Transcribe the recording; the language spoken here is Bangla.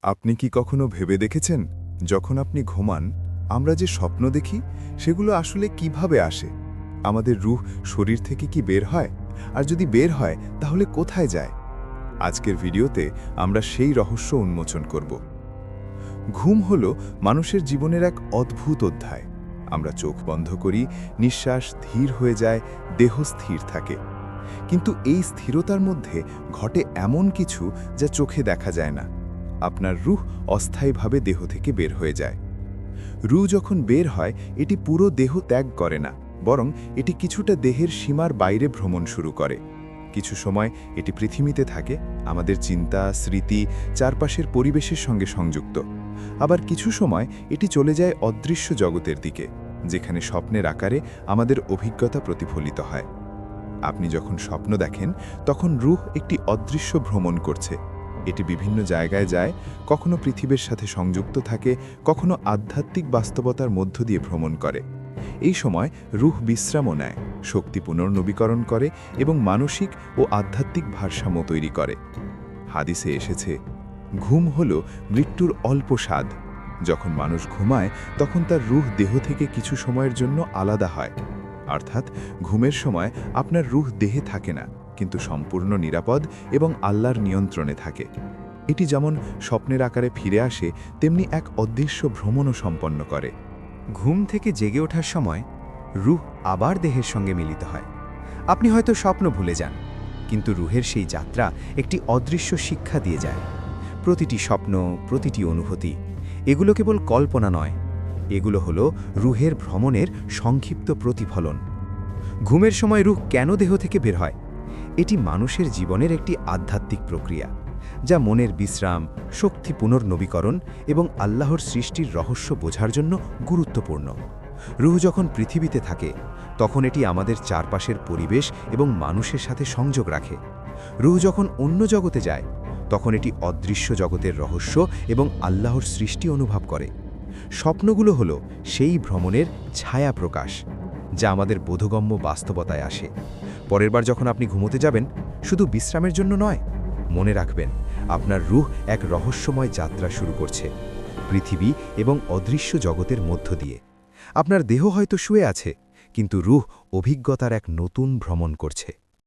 আপনি কি কখনো ভেবে দেখেছেন যখন আপনি ঘুমান আমরা যে স্বপ্ন দেখি সেগুলো আসলে কিভাবে আসে? আমাদের রূহ শরীর থেকে কি বের হয়? আর যদি বের হয় তাহলে কোথায় যায়? আজকের ভিডিওতে আমরা সেই রহস্য উন্মোচন করব। ঘুম হলো মানুষের জীবনের এক অদ্ভুত অধ্যায়। আমরা চোখ বন্ধ করি, নিঃশ্বাস ধীর হয়ে যায়, দেহ স্থির থাকে। কিন্তু এই স্থিরতার মধ্যে ঘটে এমন কিছু যা চোখে দেখা যায় না। আপনার রূহ অস্থায়ীভাবে দেহ থেকে বের হয়ে যায়। রূহ যখন বের হয় এটি পুরো দেহ ত্যাগ করে না, বরং এটি কিছুটা দেহের সীমার বাইরে ভ্রমণ শুরু করে। কিছু সময় এটি পৃথিবীতে থাকে, আমাদের চিন্তা, স্মৃতি, চারপাশের পরিবেশের সঙ্গে সংযুক্ত। আবার কিছু সময় এটি চলে যায় অদৃশ্য জগতের দিকে, যেখানে স্বপ্নের আকারে আমাদের অভিজ্ঞতা প্রতিফলিত হয়। আপনি যখন স্বপ্ন দেখেন তখন রূহ একটি অদৃশ্য ভ্রমণ করছে। এটি বিভিন্ন জায়গায় যায়, কখনো পৃথিবীর সাথে সংযুক্ত থাকে, কখনো আধ্যাত্মিক বাস্তবতার মধ্য দিয়ে ভ্রমণ করে। এই সময় রূহ বিশ্রামও নেয়, শক্তি পুনর্নবীকরণ করে এবং মানসিক ও আধ্যাত্মিক ভারসাম্য তৈরি করে। হাদিসে এসেছে, ঘুম হল মৃত্যুর অল্প স্বাদ। যখন মানুষ ঘুমায় তখন তার রূহ দেহ থেকে কিছু সময়ের জন্য আলাদা হয়। অর্থাৎ ঘুমের সময় আপনার রূহ দেহে থাকে না, কিন্তু সম্পূর্ণ নিরাপদ এবং আল্লাহর নিয়ন্ত্রণে থাকে। এটি যেমন স্বপ্নের আকারে ফিরে আসে, তেমনি এক অদৃশ্য ভ্রমণও সম্পন্ন করে। ঘুম থেকে জেগে ওঠার সময় রূহ আবার দেহের সঙ্গে মিলিত হয়। আপনি হয়তো স্বপ্ন ভুলে যান, কিন্তু রূহের সেই যাত্রা একটি অদৃশ্য শিক্ষা দিয়ে যায়। প্রতিটি স্বপ্ন, প্রতিটি অনুভূতি, এগুলো কেবল কল্পনা নয়, এগুলো হলো রূহের ভ্রমণের সংক্ষিপ্ত প্রতিফলন। ঘুমের সময় রূহ কেন দেহ থেকে বের হয়? এটি মানুষের জীবনের একটি আধ্যাত্মিক প্রক্রিয়া, যা মনের বিশ্রাম, শক্তি পুনর্নবীকরণ এবং আল্লাহর সৃষ্টির রহস্য বোঝার জন্য গুরুত্বপূর্ণ। রূহ যখন পৃথিবীতে থাকে তখন এটি আমাদের চারপাশের পরিবেশ এবং মানুষের সাথে সংযোগ রাখে। রূহ যখন অন্য জগতে যায় তখন এটি অদৃশ্য জগতের রহস্য এবং আল্লাহর সৃষ্টি অনুভব করে। স্বপ্নগুলো হলো সেই ভ্রমণের ছায়া প্রকাশ, যা আমাদের বোধগম্য বাস্তবতায় আসে। পরের বার যখন আপনি ঘুমোতে যাবেন, শুধু বিশ্রামের জন্য নয়, মনে রাখবেন আপনার রূহ এক রহস্যময় যাত্রা শুরু করছে, পৃথিবী এবং অদৃশ্য জগতের মধ্য দিয়ে। আপনার দেহ হয়তো শুয়ে আছে, কিন্তু রূহ অভিজ্ঞতার এক নতুন ভ্রমণ করছে।